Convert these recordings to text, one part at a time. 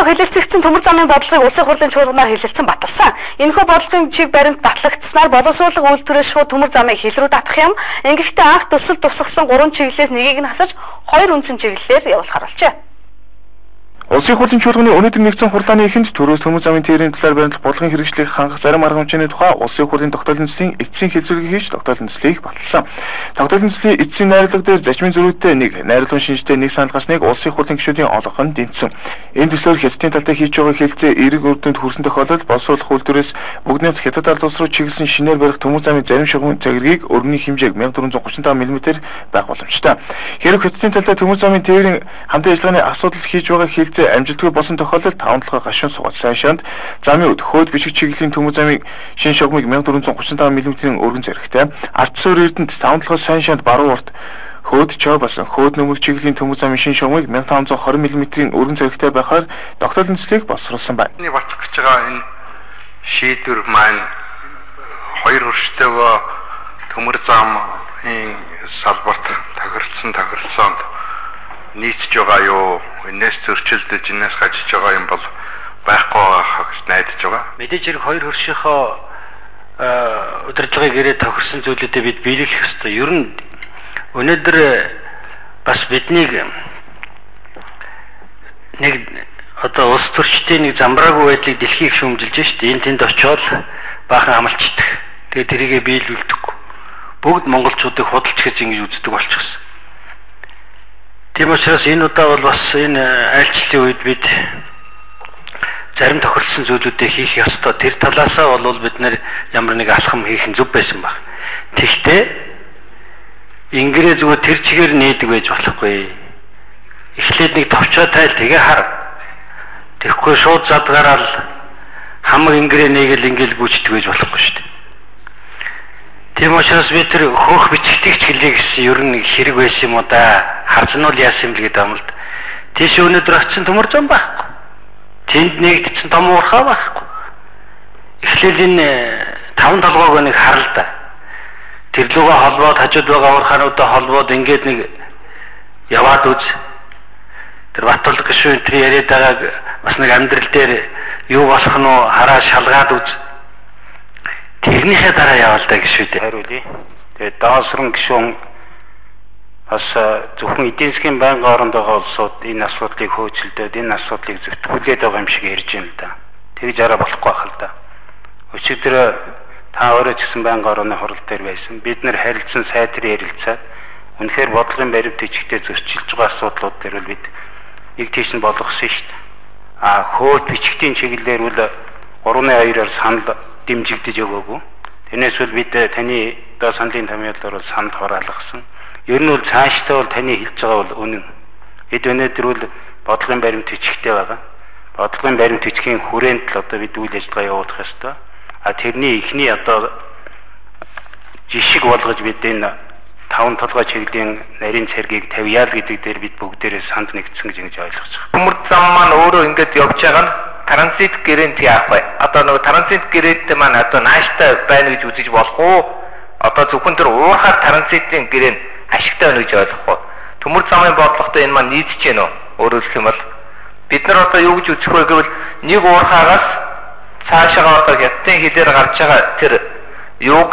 хэлэлцэгдсэн төмөр замын бодлогыг улсын хурлын чуулганаар хэлэлцэн баталсан. Энэхүү бодлогын чиг баримт батлагдсанаар боловсруулах үйлдвэрээс шууд төмөр замыг хил рүү татах юм. Ингэхдээ анх төсөл тусгасан 3 чиглэлээс нэгийг нь хасаж 2 үндсэн чиглэлээр явуулахар болжээ. Улсын хурлын чуулганы өнөөдөр нэгдсэн хурлааны эхэнд төрөөс төмөр замын тээврийн талаар баримтлах бодлогын хэрэгжлийг хангах зарим арга хэмжээний тухай улсын хурлын тогтоолын төслийн эцсийн хэлцүүлгийг хийж тогтоолын төслийг баталсан. Тогтоолын төслийн эцсийн найруулга дээр зарчмын зөрүүтэй нэг, найруулгын шинжтэй нэг санал гарсныг улсын хурлын гишүүдийн олонх нь дэмжсэн. Энэ төслөөр хятадын талтай хийж байгаа хэлцээ эерэг үр дүнд хүрсэн тохиолдолд боловсруулах үйлдвэрээс бүгд нэгт хятад ард улс руу чиглэсэн шинээр барих төмөр замын зарим шугамын цагиргийг өргөний хэмжээг 1435 мм байх боломжтой. Хэрэг хятадын талтай төмөр замын тээврийн хамтын ажиллагааны асуудал хийж байгаа хэлцээ амжилтгүй болсон тохиолдолд 5 толгой гашуун сугал сайн шанд замын өд хөөд бичиг чиглэлийн төмөр замын шин шугамыг 1435 мм өргөн зэрэгтэй ард суурь эрдэнэт 5 толгой сайн шанд баруун урт хөөд чой басан хөөд нөмөр чиглэлийн төмөр замын шин шугамыг 1520 мм өргөн зэрэгтэй байхаар тогтоолын төслийг боловсруулсан байна. Энэ батлах гэж байгаа энэ шийдвэр маань хоёр өрштөөгөө төмөр замын салбарт тохиролцоонд нийцж байгаа юу? Энэс зөрчилдөж, энэс гажиж байгаа юм бол байхгүй байгаах гэж найдаж байгаа. Мэдээж хэрэг хоёр хөршийнхөө удирдлагыг ирээд тохирсон зүйлүүдэд бид биелүүлэх ёстой. Ер нь өнөөдөр бас биднийг нэг одоо улс төрчдийн нэг замбраагүй байдлыг дэлхийг шүүмжилж шүү дээ. Энд тэнд очиод баахан амлцдаг. Тэгээд тэрийгэ биелүүлдэггүй. Бүгд монголчуудыг худалч гэж ингэж үздэг болчихсон. Тийм учраас энэ удаа бол бас энэ айлчлалын үед бид зарим тохирсон зүйлүүдээ хийх ёстой. Тэр талаасаа бол бид нэр ямар нэг алхам хийх нь зөв байсан баг. Тэгвэл ингэрээ зүгээр тэр чигээр нээдэг байж болохгүй. Эхлээд нэг товчоо тайл тэгээ хар. Тэгэхгүй шууд задгаараа л хамаг ингэрээ нээгэл ингээл гүйцэтгэж байж болохгүй шүү дээ. Тийм учраас би тэр хөөх бичгтийг ч хэлээ гэсэн ер нь хэрэг байсан юм уу да. Харж нь бол яасан юм л гэдэг юм л. Тийш өнөөдөр очсон төмөр зам байхгүй. Тэнд нэгдсэн том уурхаа байхгүй. Эхлээл энэ 5 толгойг нэг харал да. Тэр лугаа холбоод хажууд байгаа уурхаануудаа холбоод ингээд нэг яваад үз. Тэр Батбол гişүүн тэр яриад байгааг бас нэг амьдрал дээр юу болох нь хараа шалгаад үз. Тэрнийхээ дараа яваал та гişүүдээ хариулъя. Тэгээд даасран гişүүн бас зөвхөн эдийн засгийн байнгын оронд байгаа улсууд энэ асуудлыг хөөцөлдөөд энэ асуудлыг зөвтгүүлээд байгаа юм шиг ярьж байна л да. Тэгж араа болохгүй байх л да. Өчигдөр та өөрөө ч гэсэн байнгын орны хурал дээр байсан. Бид нэр харилцсан сайдэр ярилцаад үнэхээр бодлогын баримт бичгтээ зөрчилж байгаа асуудлууд дээр бол бид нэг тийш нь болгосон шүү дээ. Хөөд бичгтийн чиглэлээр бол 3-2-оор санал дэмжигдэж өгөөгүй. Тэрнээс бол бид таны доо саналын томьёолоор бол санал хураалгасан. Ер нь бол цаашдаа бол таны хэлж байгаа бол үнэн. Бид өнөөдөр бол бодлогын баримт бичгтэй байгаа. Бодлогын баримт бичгийн хүрээнд л одоо бид үйл ажиллагаа явуулах ёстой. Тэрний эхний одоо жишг болгож бид энэ 5 толгой чиглэлийн нарийн цэргийг тавьяал гэдэг дээр бид бүгдээрээ санд нэгдсэн гэж ингэж ойлгож байгаа. Төмөр зам маань өөрөө ингэж явж байгаа нь транзит гэрээнд яах вэ? Одоо нөгөө транзит гэрээтэй маань одоо нааштай байна гэж үзэж болох уу? Одоо зөвхөн тэр уурхаар транзитын гэрээн ашигтай байна гэж ойлгох уу? Төмөр замын бодлоготой энэ маань нийцэж гэнэ үү? Өөрөөр хэлэх юм бол бид нар одоо юу гэж үзэх вэ гэвэл нэг уурхаагаас цаашаа одоо хятадын хилээр гарч байгаа тэр юуг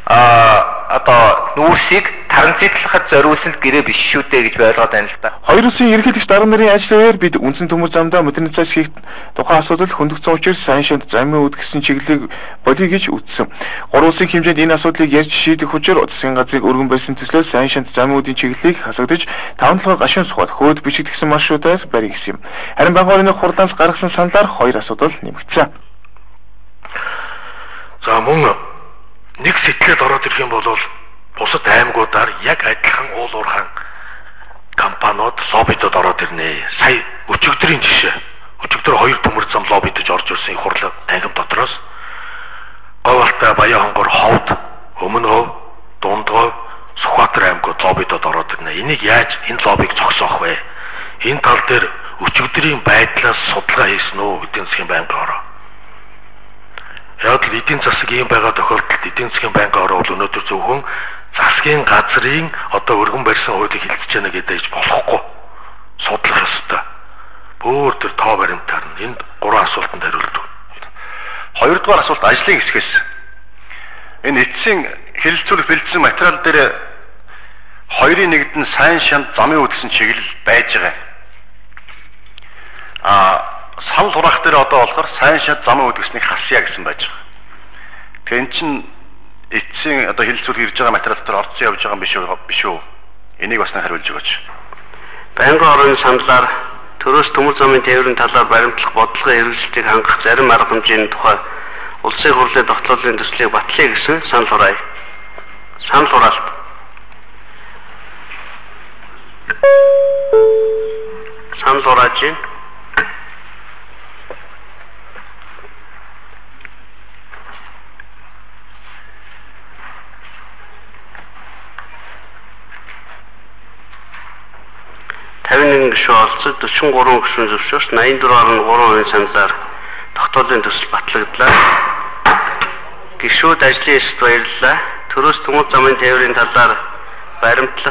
одоо нүүрсийг транзитлахад зориулсан гэрээ биш шүү дээ гэж ойлгоод байна л да. Хоёр улсын ерөнхийлөгч дарга нарын ажлын үеэр бид үндсэн төмөр замдаа модернизац хийх тухайн асуудал хөндөгцсөн учраас сайн шанд замын үд гэсэн чиглэлийг болиё гэж үзсэн. Гурван улсын хэмжээнд энэ асуудлыг ярьж шийдэх учир засгийн газрыг өргөн байсан төслөөс сайн шанд замын үдийн чиглэлийг хасагдаж 5 толгой гашуун сухад хөөд бичигдсэн маршрутаар барих гэсэн юм. Харин байнгын орны хурлаас гаргасан саналаар хоёр асуудал нэмэгдсэн. За мөн нэг сэтгэлд ороод ирэх юм бол бусад аймагуудаар яг адилхан уул уурхайн компаниуд лоббидод ороод ирнэ. Сая өчигдрийн жишээ. Өчигдөр 2 төмөр зам лоббидож орж ирсэн хурлаа ангим дотроос говьалтай Баян хонгор ховд, Өмнө хов, Дунд хов, Сүхбаатар аймагууд лоббидод ороод ирнэ. Энийг яаж энэ лоббиг зогсоох вэ? Энэ тал дээр өчигдрийн байдлаас судалгаа хийсэн үү эдийн засгийн байнгын ороо? Яг л эдийн засаг юм байгаа тохиолдолд эдийн засгийн байнгын ороо бол өнөөдөр зөвхөн засгийн газрын одоо өргөн барьсан хуулийг хилцэж яана гэдэж болохгүй. Судлах ёстой. Бүр тэр тоо баримтаар нь энд 3 асуултанд хариулт. Хоёрдугаар асуулт ажлын хэсгээс. Энэ эцсийн хэлэлцүүлэх бэлдсэн материал дээр 2-1-д нь сайн шанд замын үдсэн чиглэл байж байгаа. Санал хураах дээр одоо болохоор сайн шанд замын үдгэснийг хасъя гэсэн байж байгаа. Тэгэхээр эн чинь эцсийн одоо хэлэлцүүлэх ирж байгаа материал дээр орцсон явж байгаа юм биш үү? Энийг бас хариулж өгөөч. Байнгын орны саналаар төрөөс төмөр замын тээврийн талаар баримтлах бодлогын хэрэгжилтийг хангах зарим арга хэмжээний тухай улсын хурлын тогтоолын төслийг батлая гэсэн санал хураая. Санал хураалт. Санал хурааж байна. гишүүн олцод 43 гишүүн зөвшөөрч 84.3% саналаар тогтоолын төсөл батлагдлаа. Гишүүд ажлын эсрэг баярлалаа. Төрөөс төмөр замын тээврийн талаар баримтлах